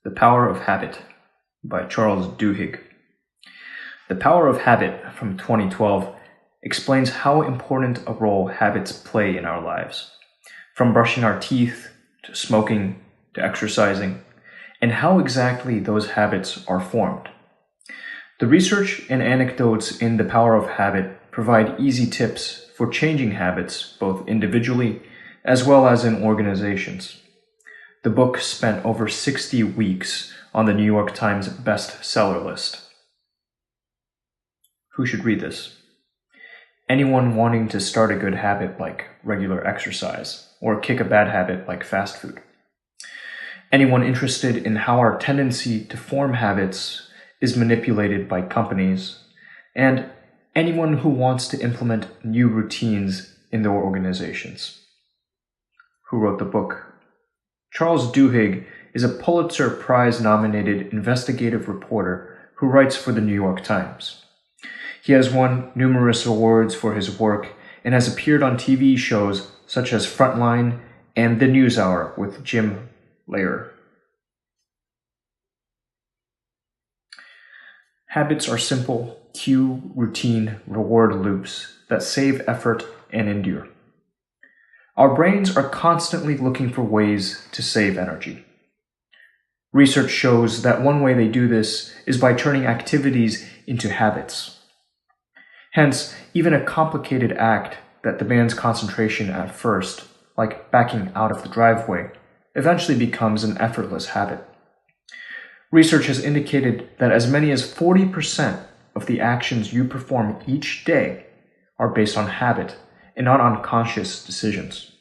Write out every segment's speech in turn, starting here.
The Power of Habit by Charles Duhigg. The Power of Habit from 2012 explains how important a role habits play in our lives, from brushing our teeth to smoking to exercising, and how exactly those habits are formed. The research and anecdotes in The Power of Habit provide easy tips for changing habits both individually as well as in organizations. The book spent over 60 weeks on the New York Times bestseller list. Who should read this? Anyone wanting to start a good habit like regular exercise, or kick a bad habit like fast food. Anyone interested in how our tendency to form habits is manipulated by companies, and anyone who wants to implement new routines in their organizations. Who wrote the book? Charles Duhigg is a Pulitzer Prize-nominated investigative reporter who writes for the New York Times. He has won numerous awards for his work and has appeared on TV shows such as Frontline and The NewsHour with Jim Lehrer. Habits are simple, cue, routine, reward loops that save effort and endure. Our brains are constantly looking for ways to save energy. Research shows that one way they do this is by turning activities into habits. Hence, even a complicated act that demands concentration at first, like backing out of the driveway, eventually becomes an effortless habit. Research has indicated that as many as 40% of the actions you perform each day are based on habit and not on conscious decisions.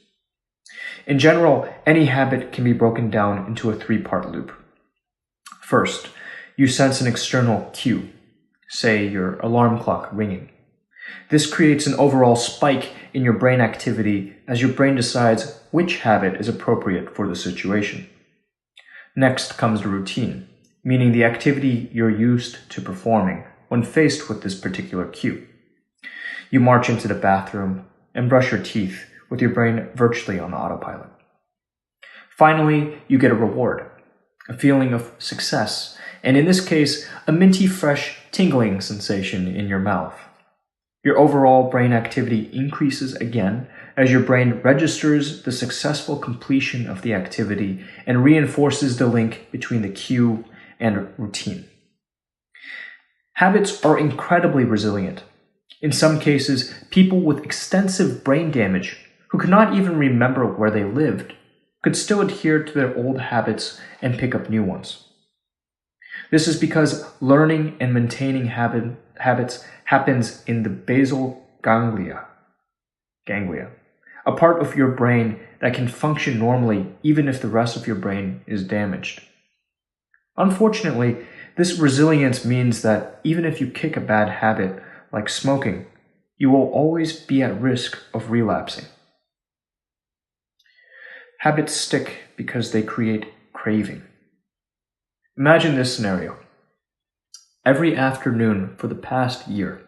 In general, any habit can be broken down into a three-part loop. First, you sense an external cue, say your alarm clock ringing. This creates an overall spike in your brain activity as your brain decides which habit is appropriate for the situation. Next comes the routine, meaning the activity you're used to performing when faced with this particular cue. You march into the bathroom and brush your teeth with your brain virtually on autopilot. Finally, you get a reward, a feeling of success, and in this case, a minty fresh tingling sensation in your mouth. Your overall brain activity increases again as your brain registers the successful completion of the activity and reinforces the link between the cue and routine. Habits are incredibly resilient. In some cases, people with extensive brain damage who could not even remember where they lived could still adhere to their old habits and pick up new ones. This is because learning and maintaining habits happens in the basal ganglia, a part of your brain that can function normally even if the rest of your brain is damaged. Unfortunately, this resilience means that even if you kick a bad habit like smoking, you will always be at risk of relapsing. Habits stick because they create craving. Imagine this scenario. Every afternoon for the past year,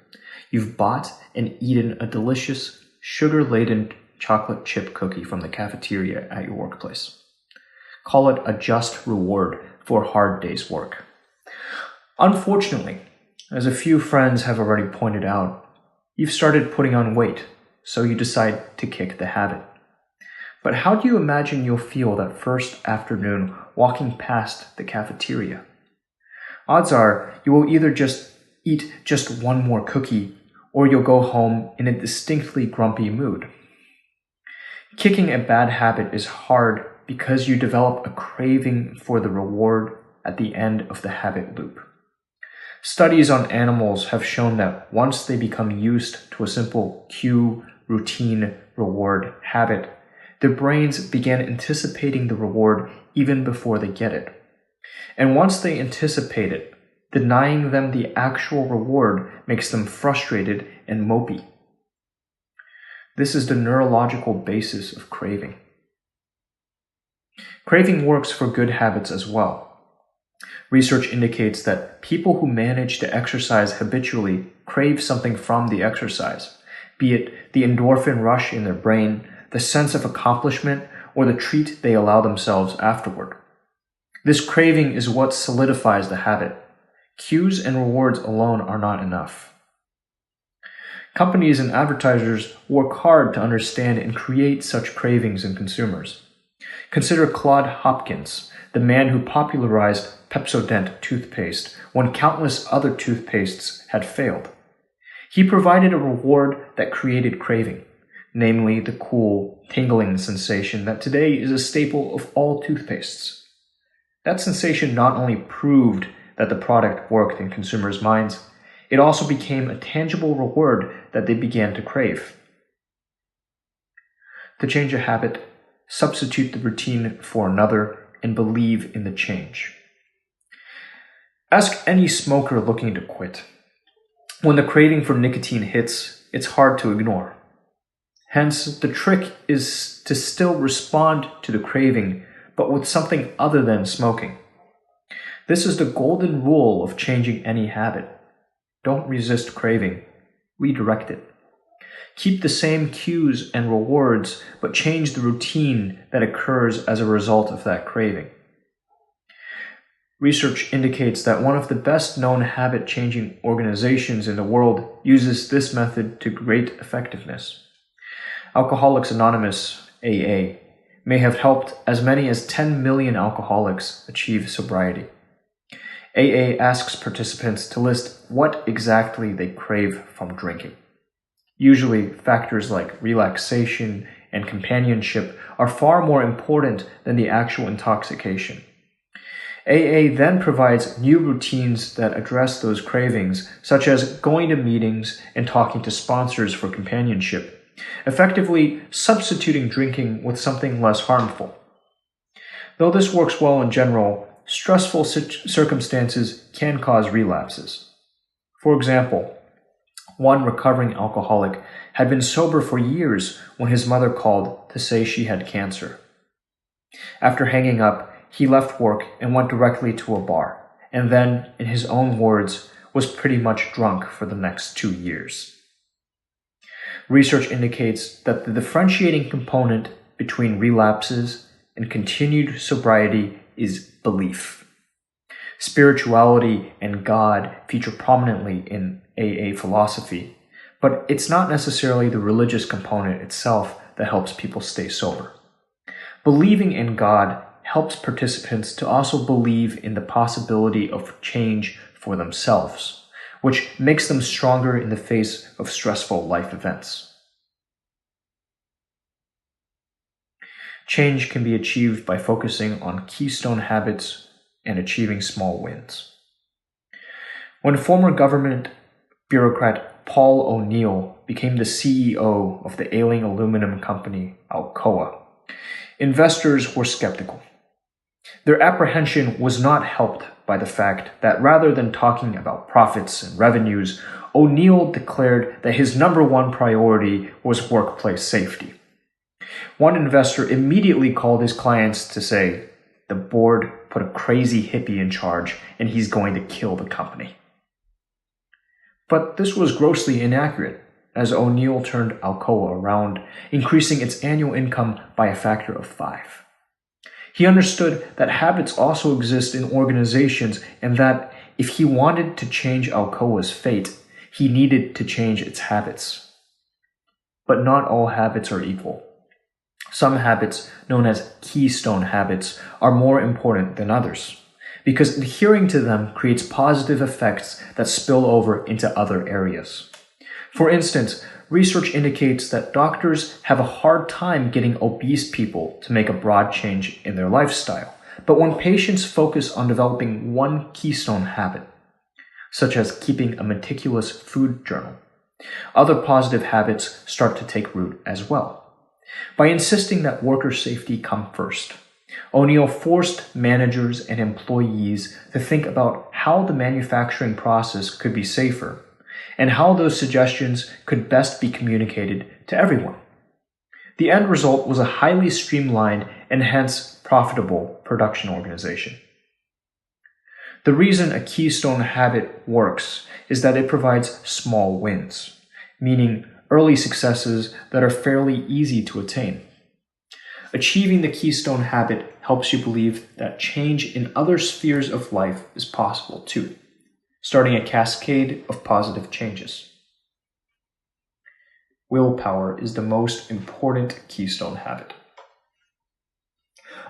you've bought and eaten a delicious, sugar-laden chocolate chip cookie from the cafeteria at your workplace. Call it a just reward for a hard day's work. Unfortunately, as a few friends have already pointed out, you've started putting on weight, so you decide to kick the habit. But how do you imagine you'll feel that first afternoon walking past the cafeteria? Odds are you will either eat just one more cookie, or you'll go home in a distinctly grumpy mood. Kicking a bad habit is hard because you develop a craving for the reward at the end of the habit loop. Studies on animals have shown that once they become used to a simple cue, routine, reward habit, their brains begin anticipating the reward even before they get it. And once they anticipate it, denying them the actual reward makes them frustrated and mopey. This is the neurological basis of craving. Craving works for good habits as well. Research indicates that people who manage to exercise habitually crave something from the exercise, be it the endorphin rush in their brain, the sense of accomplishment, or the treat they allow themselves afterward. This craving is what solidifies the habit. Cues and rewards alone are not enough. Companies and advertisers work hard to understand and create such cravings in consumers. Consider Claude Hopkins, the man who popularized Pepsodent toothpaste when countless other toothpastes had failed. He provided a reward that created craving, namely the cool, tingling sensation that today is a staple of all toothpastes. That sensation not only proved that the product worked in consumers' minds, it also became a tangible reward that they began to crave. To change a habit, substitute the routine for another and believe in the change. Ask any smoker looking to quit. When the craving for nicotine hits, it's hard to ignore. Hence, the trick is to still respond to the craving, but with something other than smoking. This is the golden rule of changing any habit. Don't resist craving, redirect it. Keep the same cues and rewards, but change the routine that occurs as a result of that craving. Research indicates that one of the best-known habit-changing organizations in the world uses this method to great effectiveness. Alcoholics Anonymous, AA, may have helped as many as 10 million alcoholics achieve sobriety. AA asks participants to list what exactly they crave from drinking. Usually, factors like relaxation and companionship are far more important than the actual intoxication. AA then provides new routines that address those cravings, such as going to meetings and talking to sponsors for companionship, effectively substituting drinking with something less harmful. Though this works well in general, stressful circumstances can cause relapses. For example, one recovering alcoholic had been sober for years when his mother called to say she had cancer. After hanging up, he left work and went directly to a bar, and then, in his own words, was pretty much drunk for the next 2 years. Research indicates that the differentiating component between relapses and continued sobriety is belief. Spirituality and God feature prominently in AA philosophy, but it's not necessarily the religious component itself that helps people stay sober. Believing in God helps participants to also believe in the possibility of change for themselves, which makes them stronger in the face of stressful life events. Change can be achieved by focusing on keystone habits and achieving small wins. When former government bureaucrat Paul O'Neill became the CEO of the ailing aluminum company Alcoa, investors were skeptical. Their apprehension was not helped by the fact that rather than talking about profits and revenues, O'Neill declared that his number one priority was workplace safety. One investor immediately called his clients to say, "The board put a crazy hippie in charge and he's going to kill the company." But this was grossly inaccurate, as O'Neill turned Alcoa around, increasing its annual income by a factor of 5. He understood that habits also exist in organizations and that if he wanted to change Alcoa's fate, he needed to change its habits. But not all habits are equal. Some habits, known as keystone habits, are more important than others, because adhering to them creates positive effects that spill over into other areas. For instance, research indicates that doctors have a hard time getting obese people to make a broad change in their lifestyle. But when patients focus on developing one keystone habit, such as keeping a meticulous food journal, other positive habits start to take root as well. By insisting that worker safety come first, O'Neill forced managers and employees to think about how the manufacturing process could be safer and how those suggestions could best be communicated to everyone. The end result was a highly streamlined and hence profitable production organization. The reason a keystone habit works is that it provides small wins, meaning early successes that are fairly easy to attain. Achieving the keystone habit helps you believe that change in other spheres of life is possible too, starting a cascade of positive changes. Willpower is the most important keystone habit.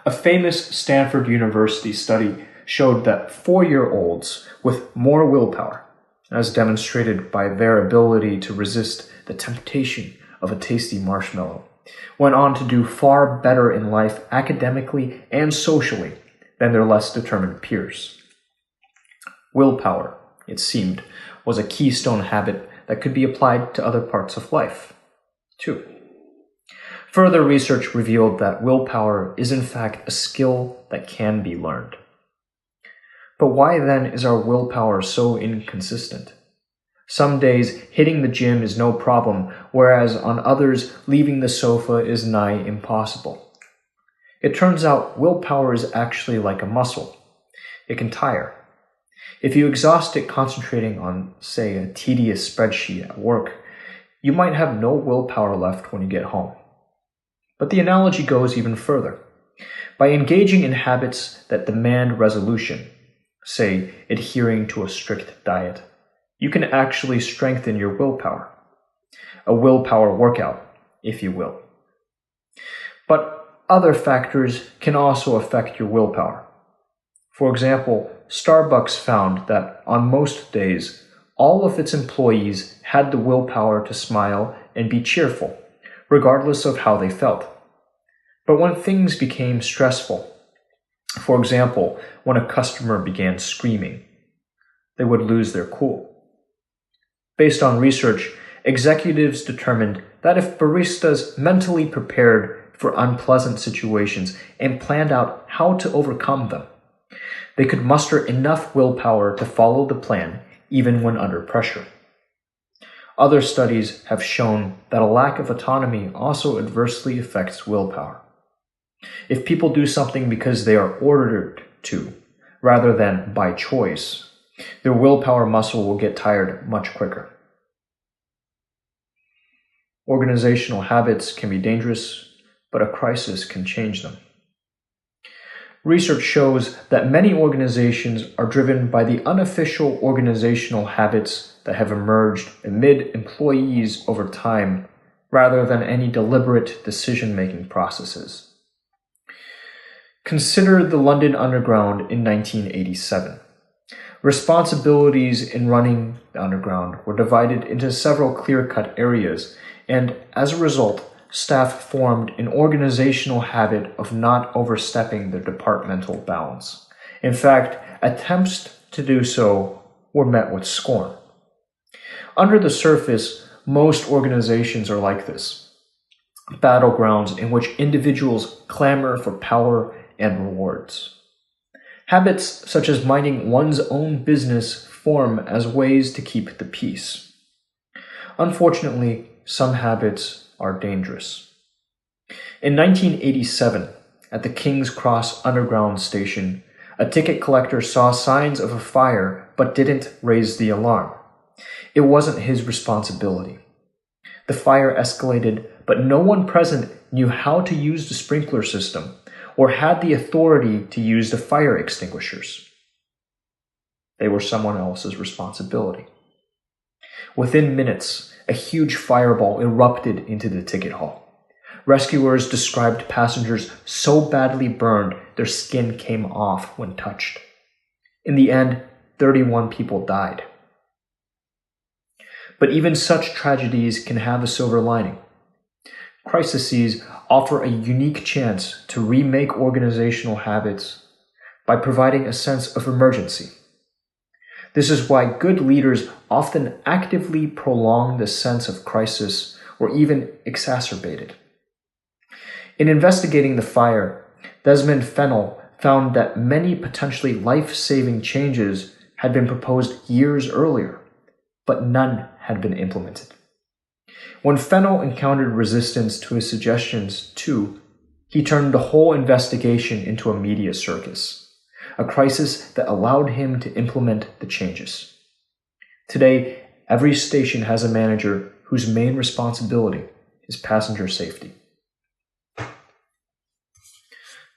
A famous Stanford University study showed that 4-year-olds with more willpower, as demonstrated by their ability to resist the temptation of a tasty marshmallow, went on to do far better in life academically and socially than their less determined peers. Willpower, it seemed, was a keystone habit that could be applied to other parts of life, too. Further research revealed that willpower is in fact a skill that can be learned. But why then is our willpower so inconsistent? Some days hitting the gym is no problem, whereas on others leaving the sofa is nigh impossible. It turns out willpower is actually like a muscle. It can tire. If you exhaust it concentrating on, say, a tedious spreadsheet at work, you might have no willpower left when you get home. But the analogy goes even further. By engaging in habits that demand resolution, say, adhering to a strict diet, you can actually strengthen your willpower. A willpower workout, if you will. But other factors can also affect your willpower. For example, Starbucks found that on most days, all of its employees had the willpower to smile and be cheerful, regardless of how they felt. But when things became stressful, for example, when a customer began screaming, they would lose their cool. Based on research, executives determined that if baristas mentally prepared for unpleasant situations and planned out how to overcome them, they could muster enough willpower to follow the plan even when under pressure. Other studies have shown that a lack of autonomy also adversely affects willpower. If people do something because they are ordered to, rather than by choice, their willpower muscle will get tired much quicker. Organizational habits can be dangerous, but a crisis can change them. Research shows that many organizations are driven by the unofficial organizational habits that have emerged amid employees over time, rather than any deliberate decision-making processes. Consider the London Underground in 1987. Responsibilities in running the Underground were divided into several clear-cut areas, and as a result, staff formed an organizational habit of not overstepping their departmental bounds. In fact, attempts to do so were met with scorn. Under the surface, most organizations are like this. Battlegrounds in which individuals clamor for power and rewards. Habits such as minding one's own business form as ways to keep the peace. Unfortunately, some habits are dangerous. In 1987, at the King's Cross Underground station, a ticket collector saw signs of a fire but didn't raise the alarm. It wasn't his responsibility. The fire escalated, but no one present knew how to use the sprinkler system or had the authority to use the fire extinguishers. They were someone else's responsibility. Within minutes, a huge fireball erupted into the ticket hall. Rescuers described passengers so badly burned their skin came off when touched. In the end, 31 people died. But even such tragedies can have a silver lining. Crises offer a unique chance to remake organizational habits by providing a sense of emergency. This is why good leaders often actively prolong the sense of crisis or even exacerbate it. In investigating the fire, Desmond Fennell found that many potentially life-saving changes had been proposed years earlier, but none had been implemented. When Fennell encountered resistance to his suggestions, too, he turned the whole investigation into a media circus, a crisis that allowed him to implement the changes. Today, every station has a manager whose main responsibility is passenger safety.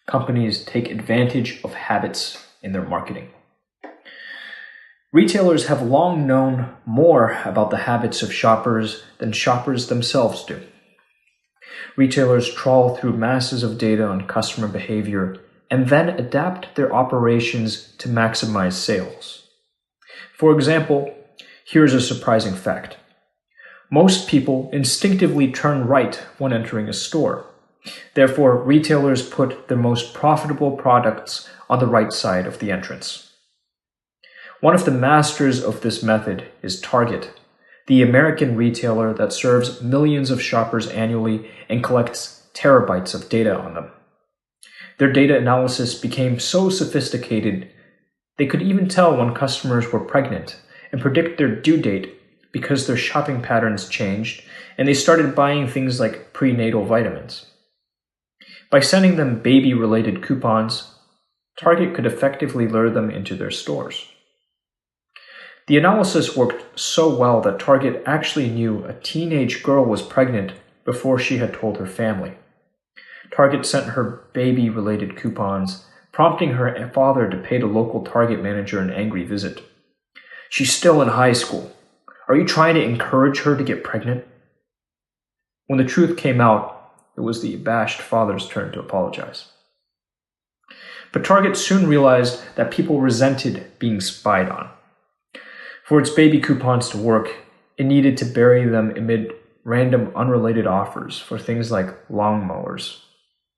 Companies take advantage of habits in their marketing. Retailers have long known more about the habits of shoppers than shoppers themselves do. Retailers trawl through masses of data on customer behavior and then adapt their operations to maximize sales. For example, here's a surprising fact. Most people instinctively turn right when entering a store. Therefore, retailers put their most profitable products on the right side of the entrance. One of the masters of this method is Target, the American retailer that serves millions of shoppers annually and collects terabytes of data on them. Their data analysis became so sophisticated, they could even tell when customers were pregnant and predict their due date because their shopping patterns changed and they started buying things like prenatal vitamins. By sending them baby-related coupons, Target could effectively lure them into their stores. The analysis worked so well that Target actually knew a teenage girl was pregnant before she had told her family. Target sent her baby-related coupons, prompting her father to pay the local Target manager an angry visit. "She's still in high school. Are you trying to encourage her to get pregnant?" When the truth came out, it was the abashed father's turn to apologize. But Target soon realized that people resented being spied on. For its baby coupons to work, it needed to bury them amid random unrelated offers for things like lawnmowers.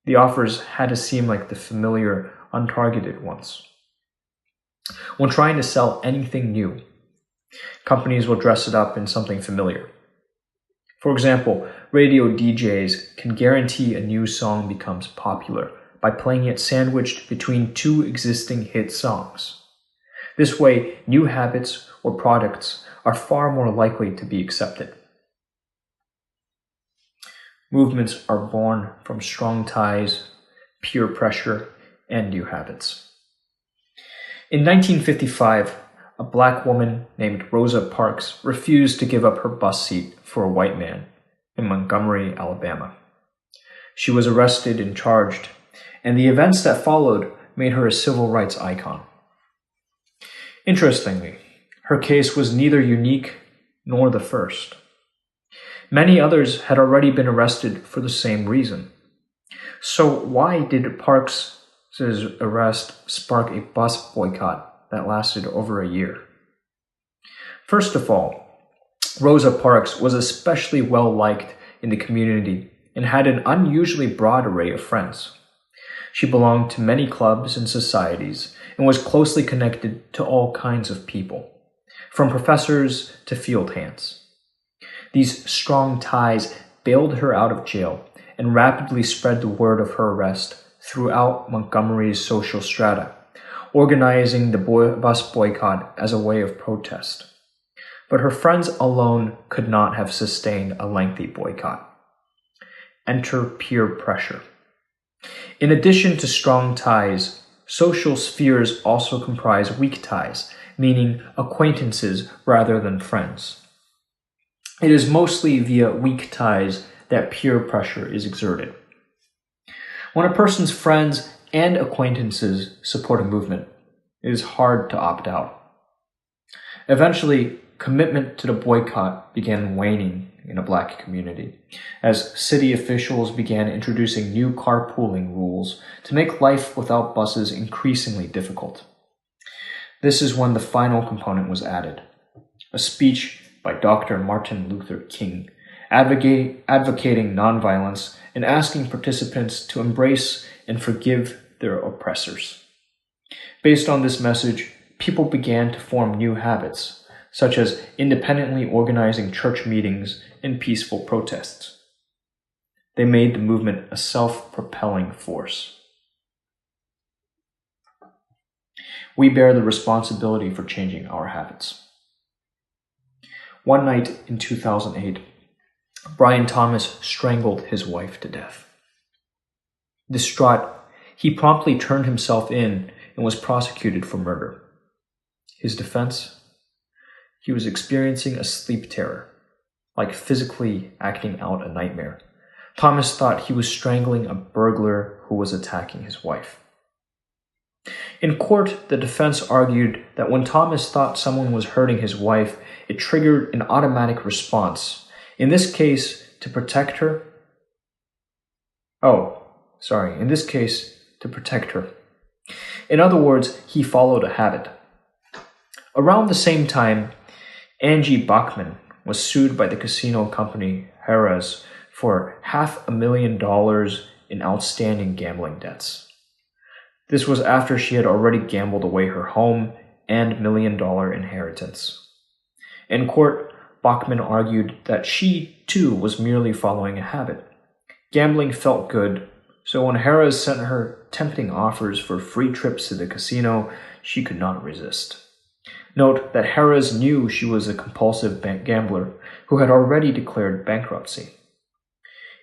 The offers had to seem like the familiar, untargeted ones. When trying to sell anything new, companies will dress it up in something familiar. For example, radio DJs can guarantee a new song becomes popular by playing it sandwiched between two existing hit songs. This way, new habits or products are far more likely to be accepted. Movements are born from strong ties, peer pressure, and new habits. In 1955, a black woman named Rosa Parks refused to give up her bus seat for a white man in Montgomery, Alabama. She was arrested and charged, and the events that followed made her a civil rights icon. Interestingly, her case was neither unique nor the first. Many others had already been arrested for the same reason. So why did Parks' arrest spark a bus boycott that lasted over a year? First of all, Rosa Parks was especially well-liked in the community and had an unusually broad array of friends. She belonged to many clubs and societies and was closely connected to all kinds of people, from professors to field hands. These strong ties bailed her out of jail and rapidly spread the word of her arrest throughout Montgomery's social strata, organizing the bus boycott as a way of protest. But her friends alone could not have sustained a lengthy boycott. Enter peer pressure. In addition to strong ties, social spheres also comprise weak ties, meaning acquaintances rather than friends. It is mostly via weak ties that peer pressure is exerted. When a person's friends and acquaintances support a movement, it is hard to opt out. Eventually, commitment to the boycott began waning in a black community, as city officials began introducing new carpooling rules to make life without buses increasingly difficult. This is when the final component was added, a speech by Dr. Martin Luther King, advocating nonviolence and asking participants to embrace and forgive their oppressors. Based on this message, people began to form new habits, such as independently organizing church meetings and peaceful protests. They made the movement a self-propelling force. We bear the responsibility for changing our habits. One night in 2008, Brian Thomas strangled his wife to death. Distraught, he promptly turned himself in and was prosecuted for murder. His defense? He was experiencing a sleep terror, like physically acting out a nightmare. Thomas thought he was strangling a burglar who was attacking his wife. In court, the defense argued that when Thomas thought someone was hurting his wife, it triggered an automatic response. In this case, to protect her. In other words, he followed a habit. Around the same time, Angie Bachman was sued by the casino company Harrah's for $500,000 in outstanding gambling debts. This was after she had already gambled away her home and million-dollar inheritance. In court, Bachman argued that she, too, was merely following a habit. Gambling felt good, so when Harrah's sent her tempting offers for free trips to the casino, she could not resist. Note that Harrah's knew she was a compulsive gambler who had already declared bankruptcy.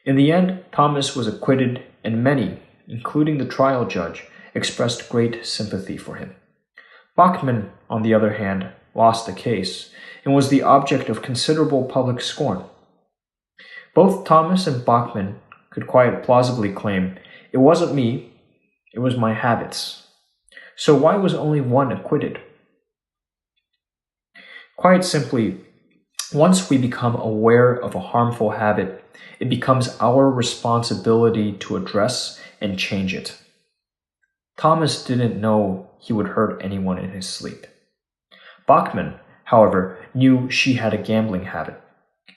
In the end, Thomas was acquitted, and many, including the trial judge, expressed great sympathy for him. Bachman, on the other hand, lost the case and was the object of considerable public scorn. Both Thomas and Bachman could quite plausibly claim, "It wasn't me, it was my habits." So why was only one acquitted? Quite simply, once we become aware of a harmful habit, it becomes our responsibility to address and change it. Thomas didn't know he would hurt anyone in his sleep. Bachman, however, knew she had a gambling habit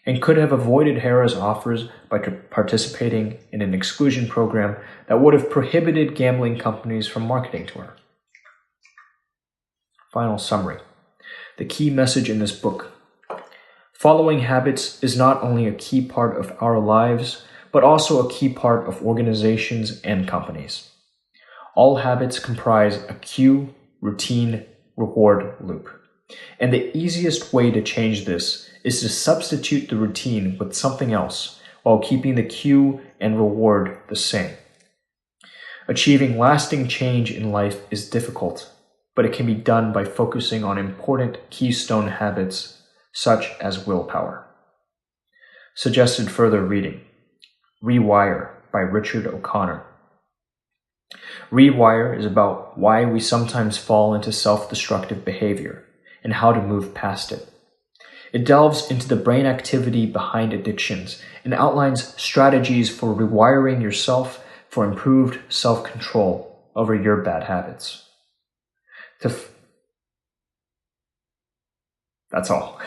and could have avoided Harrah's offers by participating in an exclusion program that would have prohibited gambling companies from marketing to her. Final summary. The key message in this book: following habits is not only a key part of our lives, but also a key part of organizations and companies. All habits comprise a cue, routine, reward loop. And the easiest way to change this is to substitute the routine with something else while keeping the cue and reward the same. Achieving lasting change in life is difficult, but it can be done by focusing on important keystone habits such as willpower. Suggested further reading: Rewire by Richard O'Connor. Rewire is about why we sometimes fall into self-destructive behavior and how to move past it. It delves into the brain activity behind addictions and outlines strategies for rewiring yourself for improved self-control over your bad habits. That's all.